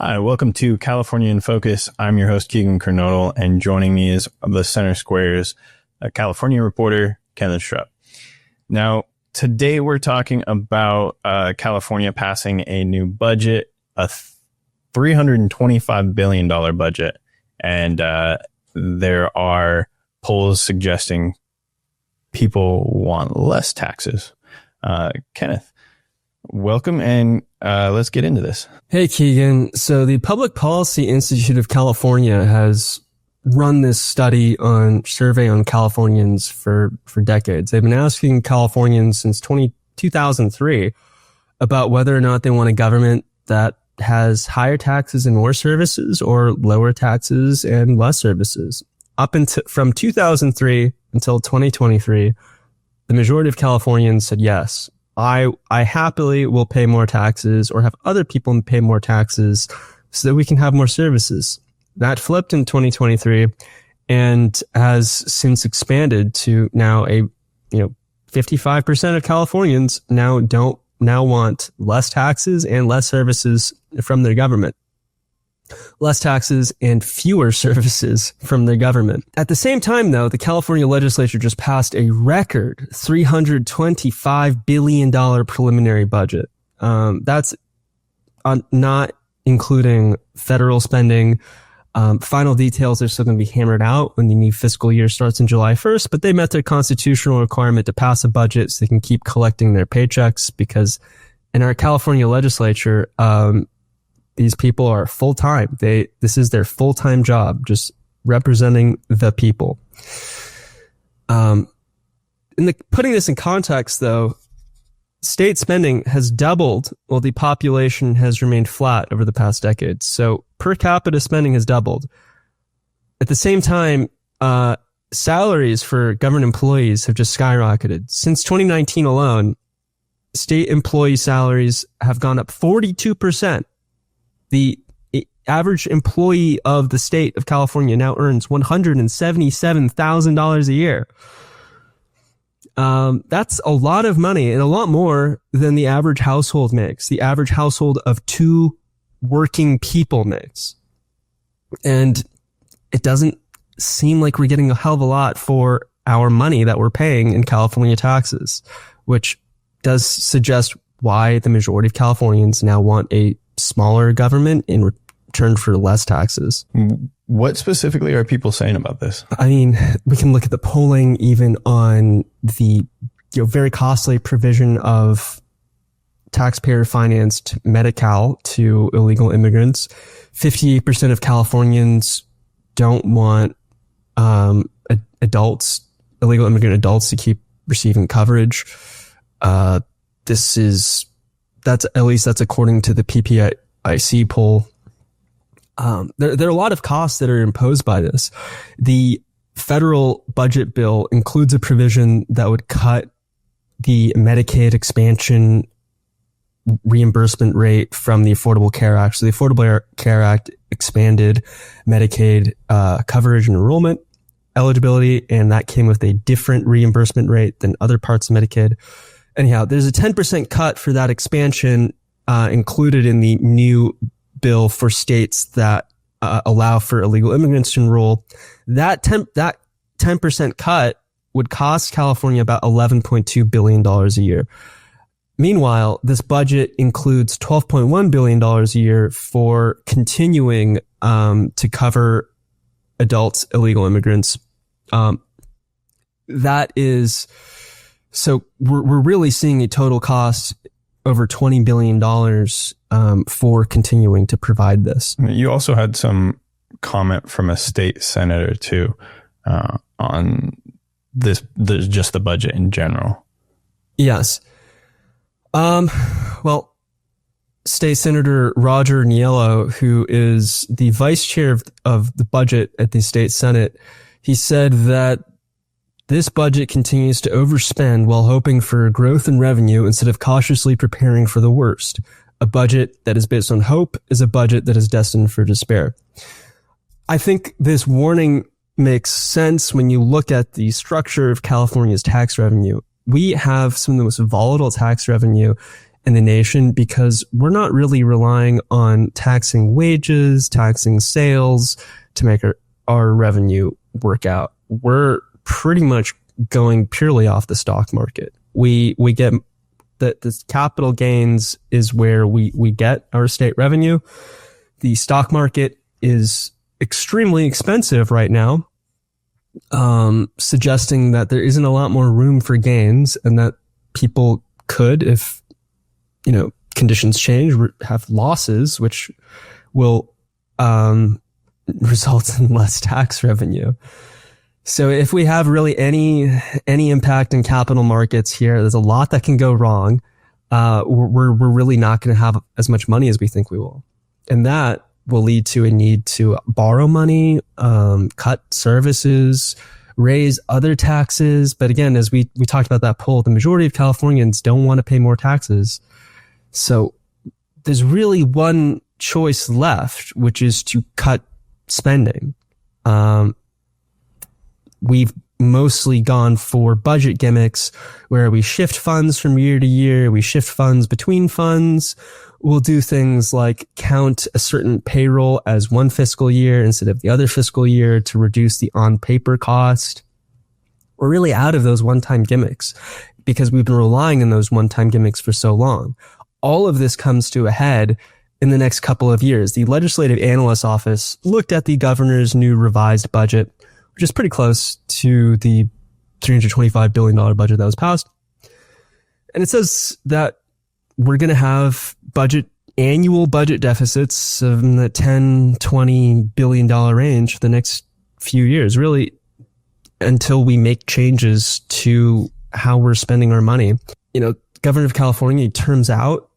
Hi, welcome to California in Focus. I'm your host, Keegan Kernodle, and joining me is the Center Square's California reporter, Kevin Strupp. Now, today we're talking about California passing a new budget, a $325 billion budget, and there are polls suggesting people want less taxes. Kenneth, welcome, and let's get into this. Hey, Keegan. So the Public Policy Institute of California has run this survey on Californians for decades. They've been asking Californians since 2003 about whether or not they want a government that has higher taxes and more services or lower taxes and less services. From 2003 until 2023, the majority of Californians said yes. I happily will pay more taxes or have other people pay more taxes so that we can have more services. That flipped in 2023 and has since expanded to now 55% of Californians now want less taxes and less services from their government. Less taxes and fewer services from their government. At the same time, though, the California Legislature just passed a record $325 billion preliminary budget. That's not including federal spending. Final details are still going to be hammered out when the new fiscal year starts on July 1st, but they met their constitutional requirement to pass a budget so they can keep collecting their paychecks, because in our California Legislature, these people are full-time. This is their full-time job, just representing the people. Putting this in context, though, state spending has doubled while the population has remained flat over the past decade. So per capita spending has doubled. At the same time, salaries for government employees have just skyrocketed. Since 2019 alone, state employee salaries have gone up 42%. The average employee of the state of California now earns $177,000 a year. That's a lot of money and a lot more than the average household makes. The average household of two working people makes. And it doesn't seem like we're getting a hell of a lot for our money that we're paying in California taxes, which does suggest why the majority of Californians now want a smaller government in return for less taxes. What specifically are people saying about this? I mean, we can look at the polling even on the very costly provision of taxpayer financed Medi-Cal to illegal immigrants. 58% of Californians don't want illegal immigrant adults to keep receiving coverage. That's according to the PPIC poll. There are a lot of costs that are imposed by this. The federal budget bill includes a provision that would cut the Medicaid expansion reimbursement rate from the Affordable Care Act. So the Affordable Care Act expanded Medicaid coverage and enrollment eligibility, and that came with a different reimbursement rate than other parts of Medicaid. Anyhow, there's a 10% cut for that expansion included in the new bill for states that allow for illegal immigrants to enroll. That 10% cut would cost California about $11.2 billion a year. Meanwhile, this budget includes $12.1 billion a year for continuing to cover adults, illegal immigrants. So we're really seeing a total cost over $20 billion for continuing to provide this. You also had some comment from a state senator too on just the budget in general. Yes. Well, State Senator Roger Niello, who is the vice chair of the budget at the state Senate, he said that this budget continues to overspend while hoping for growth in revenue instead of cautiously preparing for the worst. A budget that is based on hope is a budget that is destined for despair. I think this warning makes sense when you look at the structure of California's tax revenue. We have some of the most volatile tax revenue in the nation because we're not really relying on taxing wages, taxing sales to make our revenue work out. We're pretty much going purely off the stock market. We get the capital gains is where we get our state revenue. The stock market is extremely expensive right now, suggesting that there isn't a lot more room for gains and that people could, if, conditions change, have losses, which will, result in less tax revenue. So if we have really any impact in capital markets here, there's a lot that can go wrong. We're really not going to have as much money as we think we will. And that will lead to a need to borrow money, cut services, raise other taxes. But again, as we talked about that poll, the majority of Californians don't want to pay more taxes. So there's really one choice left, which is to cut spending. We've mostly gone for budget gimmicks where we shift funds from year to year. We shift funds between funds. We'll do things like count a certain payroll as one fiscal year instead of the other fiscal year to reduce the on-paper cost. We're really out of those one-time gimmicks because we've been relying on those one-time gimmicks for so long. All of this comes to a head in the next couple of years. The Legislative Analyst's Office looked at the governor's new revised budget, which is pretty close to the $325 billion budget that was passed. And it says that we're going to have annual budget deficits of in the $10-20 billion range for the next few years, really until we make changes to how we're spending our money. Governor of California terms out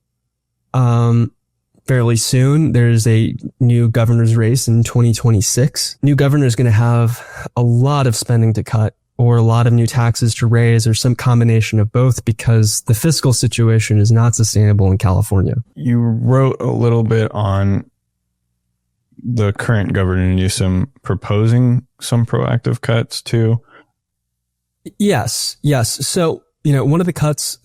fairly soon. There's a new governor's race in 2026. New governor is going to have a lot of spending to cut or a lot of new taxes to raise or some combination of both because the fiscal situation is not sustainable in California. You wrote a little bit on the current Governor Newsom proposing some proactive cuts too. Yes. So, one of the cuts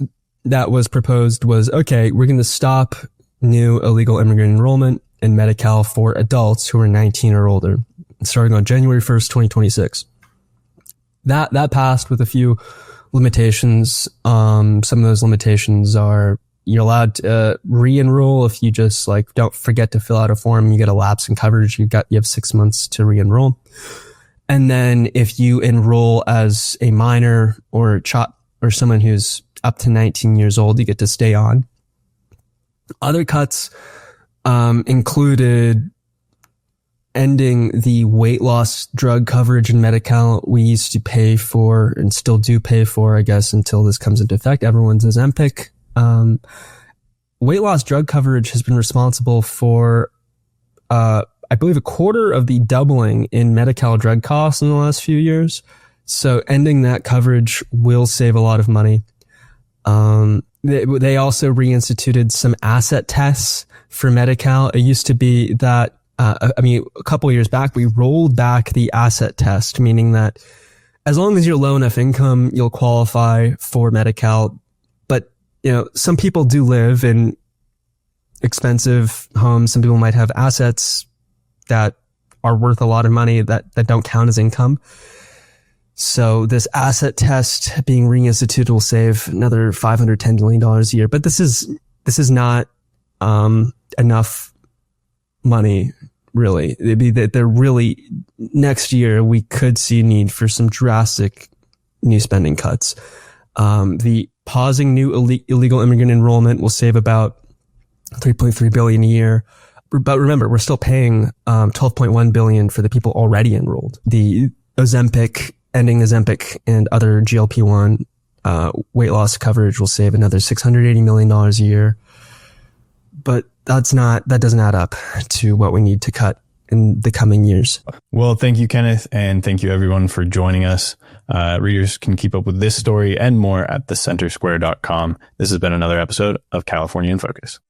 that was proposed was, okay, we're going to stop new illegal immigrant enrollment in Medi-Cal for adults who are 19 or older, starting on January 1st, 2026. That passed with a few limitations. Some of those limitations are you're allowed to re-enroll if you just don't forget to fill out a form. You get a lapse in coverage. You have 6 months to re-enroll. And then if you enroll as a minor or someone who's up to 19 years old, you get to stay on. Other cuts included ending the weight loss drug coverage in Medi-Cal. We used to pay for and still do pay for, I guess, until this comes into effect. Everyone's Ozempic. Weight loss drug coverage has been responsible for, I believe, a quarter of the doubling in Medi-Cal drug costs in the last few years. So ending that coverage will save a lot of money. They also reinstituted some asset tests for Medi-Cal. It used to be that, a couple of years back, we rolled back the asset test, meaning that as long as you're low enough income, you'll qualify for Medi-Cal. But, some people do live in expensive homes. Some people might have assets that are worth a lot of money that don't count as income. So this asset test being reinstituted will save another $510 million a year. But this is not enough money, really. It'd be that they're really next year we could see need for some drastic new spending cuts. The pausing new illegal immigrant enrollment will save about $3.3 billion a year. But remember, we're still paying $12.1 billion for the people already enrolled. The ending Ozempic and other GLP-1 weight loss coverage will save another $680 million a year. But that doesn't add up to what we need to cut in the coming years. Well, thank you, Kenneth, and thank you everyone for joining us. Readers can keep up with this story and more at thecentersquare.com. This has been another episode of California in Focus.